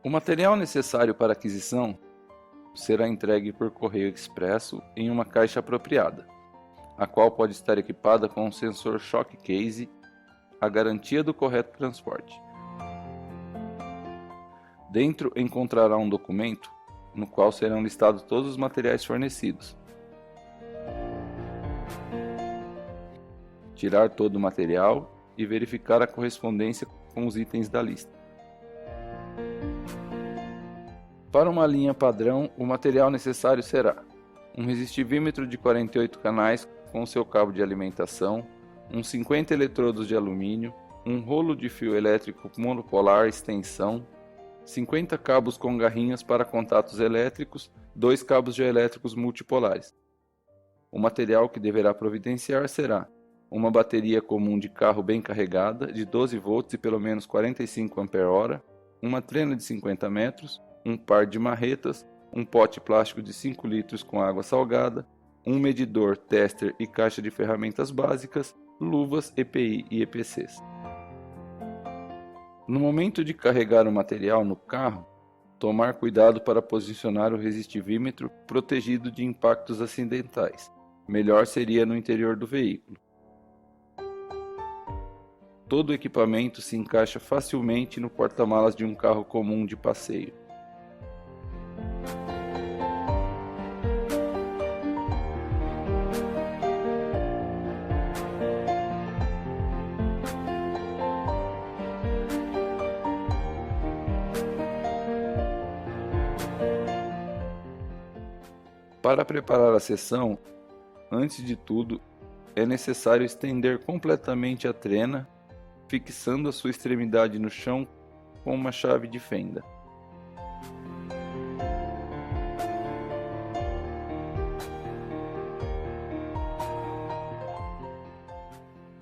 O material necessário para aquisição será entregue por correio expresso em uma caixa apropriada, a qual pode estar equipada com um sensor shock case, a garantia do correto transporte. Dentro encontrará um documento no qual serão listados todos os materiais fornecidos. Tirar todo o material e verificar a correspondência com os itens da lista. Para uma linha padrão, o material necessário será um resistivímetro de 48 canais com seu cabo de alimentação, uns 50 eletrodos de alumínio, um rolo de fio elétrico monopolar extensão, 50 cabos com garrinhas para contatos elétricos, 2 cabos dielétricos multipolares. O material que deverá providenciar será uma bateria comum de carro bem carregada, de 12 volts e pelo menos 45 ampere-hora, uma trena de 50 metros, um par de marretas, um pote plástico de 5 litros com água salgada, um medidor, tester e caixa de ferramentas básicas, luvas, EPI e EPCs. No momento de carregar o material no carro, tomar cuidado para posicionar o resistivímetro protegido de impactos acidentais. Melhor seria no interior do veículo. Todo o equipamento se encaixa facilmente no porta-malas de um carro comum de passeio. Para preparar a sessão, antes de tudo, é necessário estender completamente a trena, fixando a sua extremidade no chão com uma chave de fenda.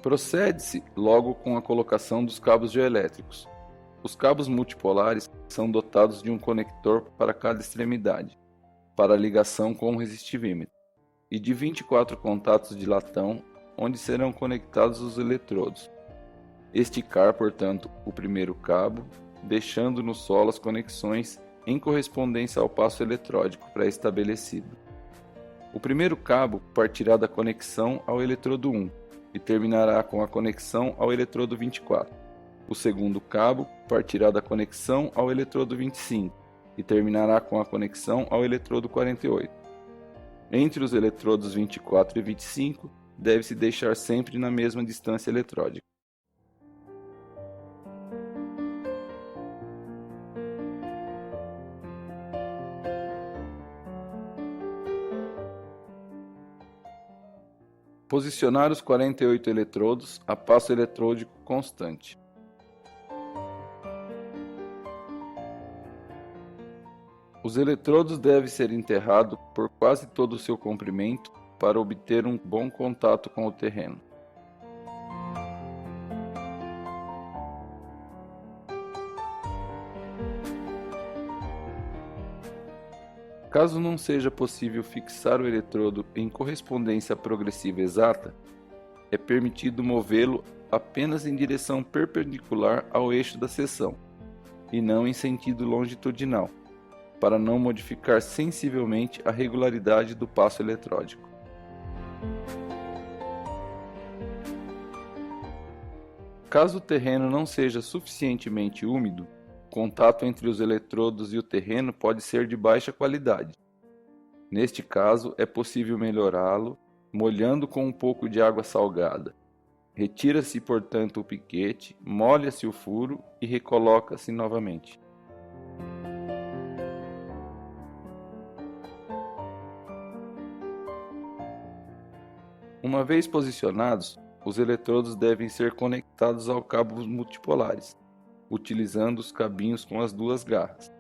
Procede-se logo com a colocação dos cabos dielétricos. Os cabos multipolares são dotados de um conector para cada extremidade, para ligação com o resistivímetro, e de 24 contatos de latão, onde serão conectados os eletrodos. Esticar, portanto, o primeiro cabo, deixando no solo as conexões em correspondência ao passo eletródico pré-estabelecido. O primeiro cabo partirá da conexão ao eletrodo 1 e terminará com a conexão ao eletrodo 24. O segundo cabo partirá da conexão ao eletrodo 25 e terminará com a conexão ao eletrodo 48. Entre os eletrodos 24 e 25, deve-se deixar sempre na mesma distância eletródica. Posicionar os 48 eletrodos a passo eletródico constante. Os eletrodos devem ser enterrados por quase todo o seu comprimento para obter um bom contato com o terreno. Caso não seja possível fixar o eletrodo em correspondência progressiva exata, é permitido movê-lo apenas em direção perpendicular ao eixo da seção, e não em sentido longitudinal, para não modificar sensivelmente a regularidade do passo eletródico. Caso o terreno não seja suficientemente úmido, o contato entre os eletrodos e o terreno pode ser de baixa qualidade. Neste caso, é possível melhorá-lo molhando com um pouco de água salgada. Retira-se, portanto, o piquete, molha-se o furo e recoloca-se novamente. Uma vez posicionados, os eletrodos devem ser conectados ao cabos multipolares, utilizando os cabinhos com as duas garras,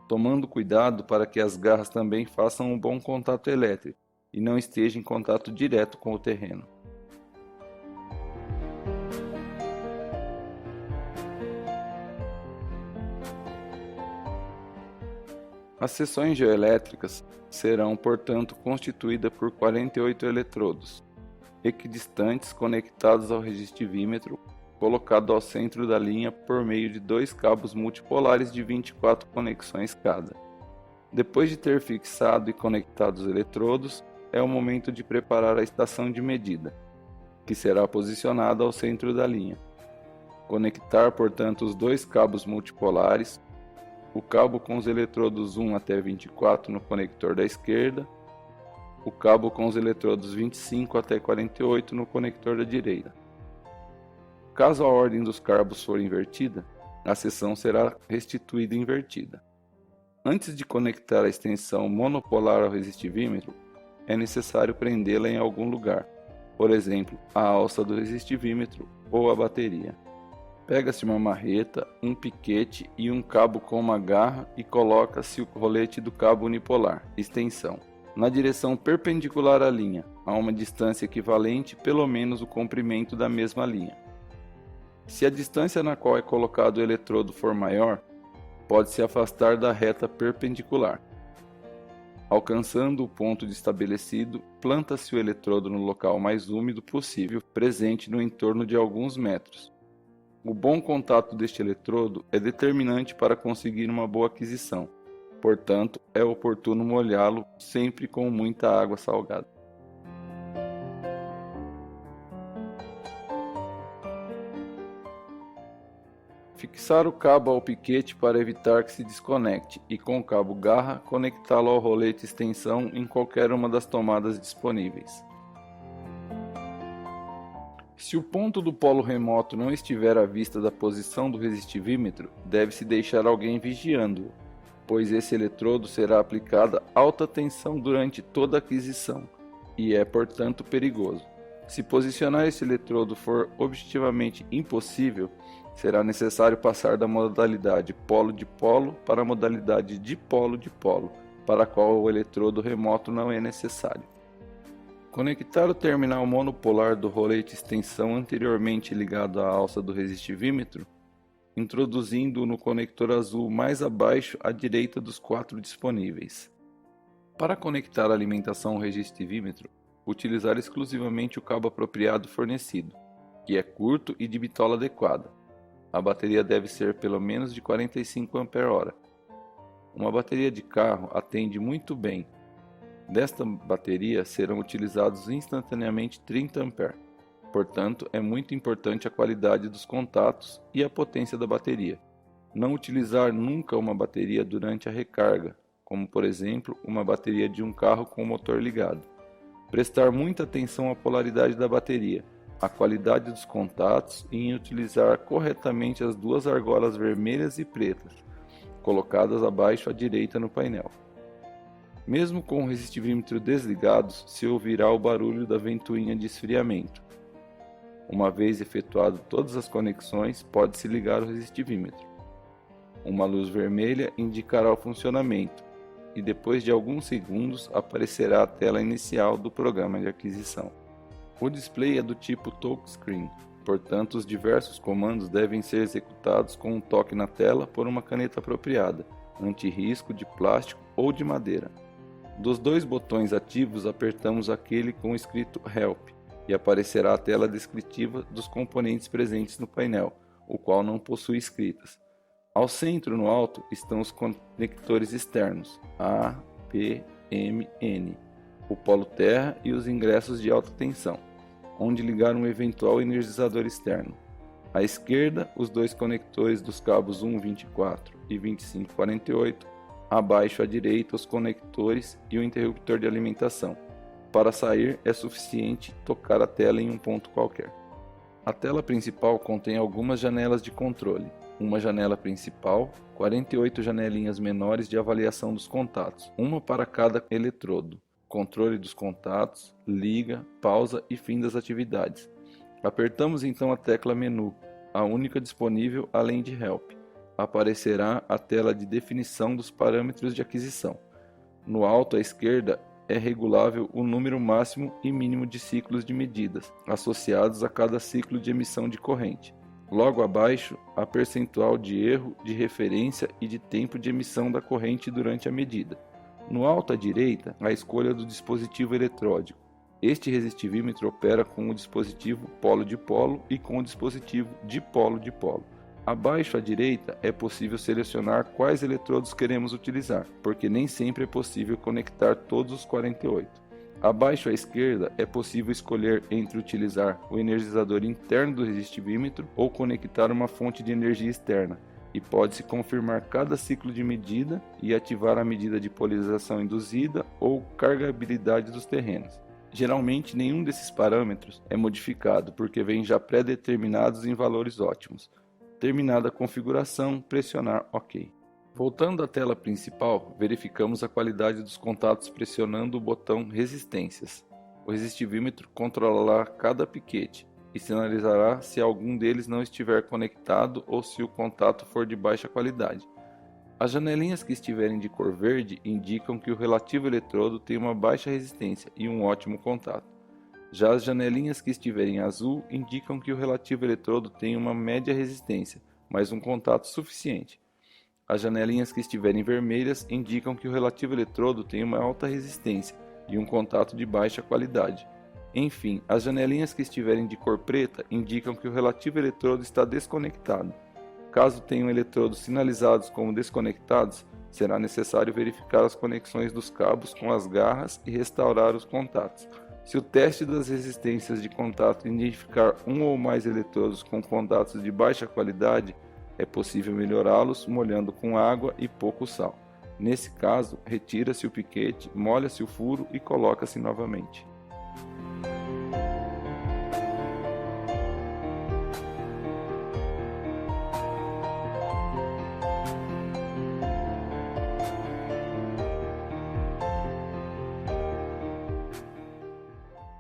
tomando cuidado para que as garras também façam um bom contato elétrico e não estejam em contato direto com o terreno. As seções geoelétricas serão, portanto, constituídas por 48 eletrodos, equidistantes conectados ao resistivímetro colocado ao centro da linha por meio de dois cabos multipolares de 24 conexões cada. Depois de ter fixado e conectado os eletrodos, é o momento de preparar a estação de medida, que será posicionada ao centro da linha. Conectar, portanto, os dois cabos multipolares, o cabo com os eletrodos 1 até 24 no conector da esquerda, o cabo com os eletrodos 25 até 48 no conector da direita. Caso a ordem dos cabos for invertida, a seção será restituída invertida. Antes de conectar a extensão monopolar ao resistivímetro, é necessário prendê-la em algum lugar, por exemplo, a alça do resistivímetro ou a bateria. Pega-se uma marreta, um piquete e um cabo com uma garra e coloca-se o rolete do cabo unipolar, extensão, na direção perpendicular à linha, a uma distância equivalente pelo menos o comprimento da mesma linha. Se a distância na qual é colocado o eletrodo for maior, pode-se afastar da reta perpendicular. Alcançando o ponto de estabelecido, planta-se o eletrodo no local mais úmido possível, presente no entorno de alguns metros. O bom contato deste eletrodo é determinante para conseguir uma boa aquisição, portanto, é oportuno molhá-lo sempre com muita água salgada. Fixar o cabo ao piquete para evitar que se desconecte e, com o cabo garra, conectá-lo ao rolete extensão em qualquer uma das tomadas disponíveis. Se o ponto do polo remoto não estiver à vista da posição do resistivímetro, deve-se deixar alguém vigiando-o, pois esse eletrodo será aplicada alta tensão durante toda a aquisição e é, portanto, perigoso. Se posicionar esse eletrodo for objetivamente impossível, será necessário passar da modalidade polo-dipolo para a modalidade dipolo-dipolo, para a qual o eletrodo remoto não é necessário. Conectar o terminal monopolar do rolete extensão anteriormente ligado à alça do resistivímetro, introduzindo-o no conector azul mais abaixo à direita dos 4 disponíveis. Para conectar a alimentação ao resistivímetro, utilizar exclusivamente o cabo apropriado fornecido, que é curto e de bitola adequada. A bateria deve ser pelo menos de 45 Ah. Uma bateria de carro atende muito bem. Desta bateria serão utilizados instantaneamente 30 A. Portanto, é muito importante a qualidade dos contatos e a potência da bateria. Não utilizar nunca uma bateria durante a recarga, como por exemplo uma bateria de um carro com o motor ligado. Prestar muita atenção à polaridade da bateria, à qualidade dos contatos e em utilizar corretamente as duas argolas vermelhas e pretas, colocadas abaixo à direita no painel. Mesmo com o resistivímetro desligado, se ouvirá o barulho da ventoinha de esfriamento. Uma vez efetuado todas as conexões, pode-se ligar o resistivímetro. Uma luz vermelha indicará o funcionamento e depois de alguns segundos aparecerá a tela inicial do programa de aquisição. O display é do tipo touchscreen, portanto os diversos comandos devem ser executados com um toque na tela por uma caneta apropriada, anti-risco, de plástico ou de madeira. Dos dois botões ativos apertamos aquele com escrito Help e aparecerá a tela descritiva dos componentes presentes no painel, o qual não possui escritas. Ao centro no alto estão os conectores externos A, P, M, N, o polo terra e os ingressos de alta tensão, onde ligar um eventual energizador externo. À esquerda, os dois conectores dos cabos 1.24 e 25.48, abaixo à direita os conectores e o interruptor de alimentação. Para sair é suficiente tocar a tela em um ponto qualquer. A tela principal contém algumas janelas de controle, uma janela principal, 48 janelinhas menores de avaliação dos contatos, uma para cada eletrodo, controle dos contatos, liga, pausa e fim das atividades. Apertamos então a tecla menu, a única disponível além de Help. Aparecerá a tela de definição dos parâmetros de aquisição. No alto à esquerda é regulável o número máximo e mínimo de ciclos de medidas, associados a cada ciclo de emissão de corrente. Logo abaixo, a percentual de erro, de referência e de tempo de emissão da corrente durante a medida. No alto à direita, a escolha do dispositivo eletródico, Este resistivímetro opera com o dispositivo polo-dipolo e com o dispositivo dipolo-dipolo. Abaixo à direita é possível selecionar quais eletrodos queremos utilizar, porque nem sempre é possível conectar todos os 48. Abaixo à esquerda é possível escolher entre utilizar o energizador interno do resistivímetro ou conectar uma fonte de energia externa, e pode-se confirmar cada ciclo de medida e ativar a medida de polarização induzida ou carregabilidade dos terrenos. Geralmente, nenhum desses parâmetros é modificado, porque vêm já pré-determinados em valores ótimos. Terminada a configuração, pressionar OK. Voltando à tela principal, verificamos a qualidade dos contatos pressionando o botão Resistências. O resistivímetro controlará cada piquete e sinalizará se algum deles não estiver conectado ou se o contato for de baixa qualidade. As janelinhas que estiverem de cor verde indicam que o relativo eletrodo tem uma baixa resistência e um ótimo contato. Já as janelinhas que estiverem azul indicam que o relativo eletrodo tem uma média resistência, mas um contato suficiente. As janelinhas que estiverem vermelhas indicam que o relativo eletrodo tem uma alta resistência e um contato de baixa qualidade. Enfim, as janelinhas que estiverem de cor preta indicam que o relativo eletrodo está desconectado. Caso tenham eletrodos sinalizados como desconectados, será necessário verificar as conexões dos cabos com as garras e restaurar os contatos. Se o teste das resistências de contato identificar um ou mais eletrodos com contatos de baixa qualidade, é possível melhorá-los molhando com água e pouco sal. Nesse caso, retira-se o piquete, molha-se o furo e coloca-se novamente.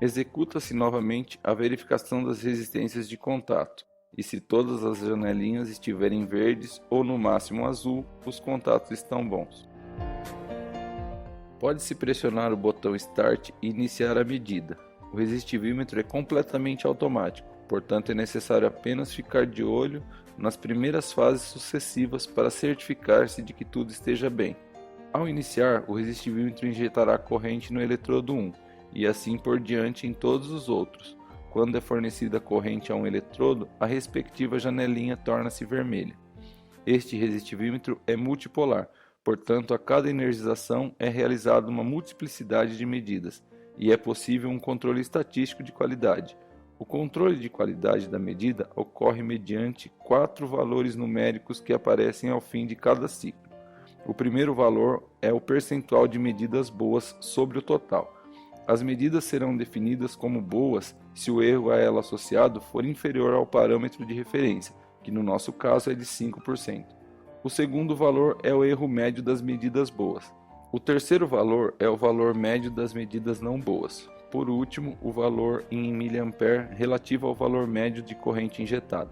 Executa-se novamente a verificação das resistências de contato, e se todas as janelinhas estiverem verdes ou no máximo azul, os contatos estão bons. Pode-se pressionar o botão Start e iniciar a medida. O resistivímetro é completamente automático, portanto é necessário apenas ficar de olho nas primeiras fases sucessivas para certificar-se de que tudo esteja bem. Ao iniciar, o resistivímetro injetará corrente no eletrodo 1, e assim por diante em todos os outros. Quando é fornecida corrente a um eletrodo, a respectiva janelinha torna-se vermelha. Este resistivímetro é multipolar, portanto a cada energização é realizada uma multiplicidade de medidas, e é possível um controle estatístico de qualidade. O controle de qualidade da medida ocorre mediante 4 valores numéricos que aparecem ao fim de cada ciclo. O primeiro valor é o percentual de medidas boas sobre o total. As medidas serão definidas como boas se o erro a ela associado for inferior ao parâmetro de referência, que no nosso caso é de 5%. O segundo valor é o erro médio das medidas boas. O terceiro valor é o valor médio das medidas não boas. Por último, o valor em mA relativo ao valor médio de corrente injetada.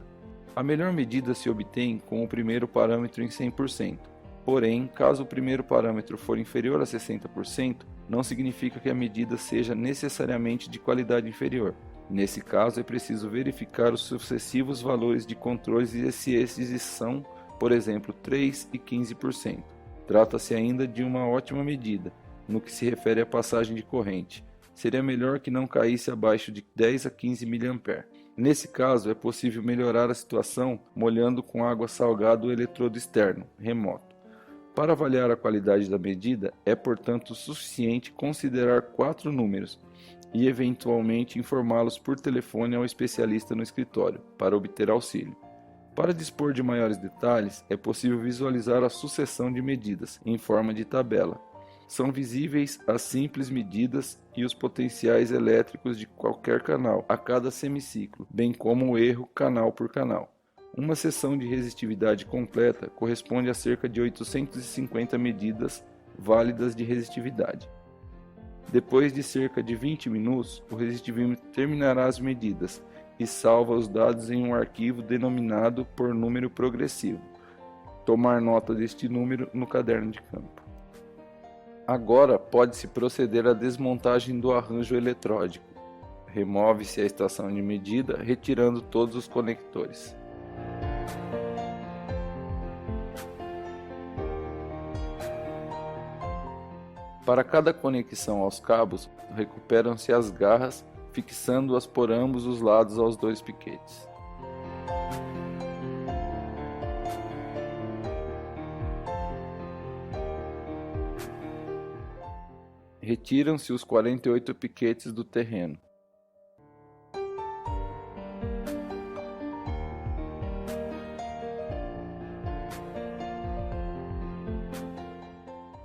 A melhor medida se obtém com o primeiro parâmetro em 100%. Porém, caso o primeiro parâmetro for inferior a 60%, não significa que a medida seja necessariamente de qualidade inferior. Nesse caso, é preciso verificar os sucessivos valores de controles e se esses são, por exemplo, 3% e 15%. Trata-se ainda de uma ótima medida, no que se refere à passagem de corrente. Seria melhor que não caísse abaixo de 10 a 15 mA. Nesse caso, é possível melhorar a situação molhando com água salgada o eletrodo externo, remoto. Para avaliar a qualidade da medida, é portanto suficiente considerar 4 números e eventualmente informá-los por telefone ao especialista no escritório, para obter auxílio. Para dispor de maiores detalhes, é possível visualizar a sucessão de medidas, em forma de tabela. São visíveis as simples medidas e os potenciais elétricos de qualquer canal a cada semiciclo, bem como o erro canal por canal. Uma seção de resistividade completa corresponde a cerca de 850 medidas válidas de resistividade. Depois de cerca de 20 minutos, o resistivímetro terminará as medidas e salva os dados em um arquivo denominado por número progressivo. Tomar nota deste número no caderno de campo. Agora pode-se proceder à desmontagem do arranjo eletródico. Remove-se a estação de medida, retirando todos os conectores. Para cada conexão aos cabos, recuperam-se as garras, fixando-as por ambos os lados aos dois piquetes. Retiram-se os 48 piquetes do terreno.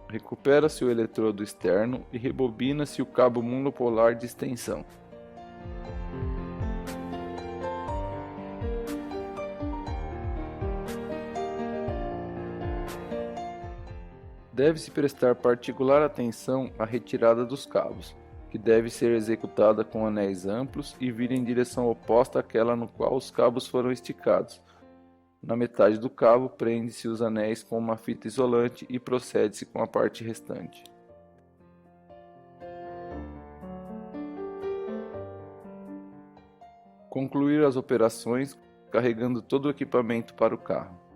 Recupera-se o eletrodo externo e rebobina-se o cabo monopolar de extensão. Deve-se prestar particular atenção à retirada dos cabos, que deve ser executada com anéis amplos e vir em direção oposta àquela no qual os cabos foram esticados. Na metade do cabo, prende-se os anéis com uma fita isolante e procede-se com a parte restante. Concluir as operações carregando todo o equipamento para o carro.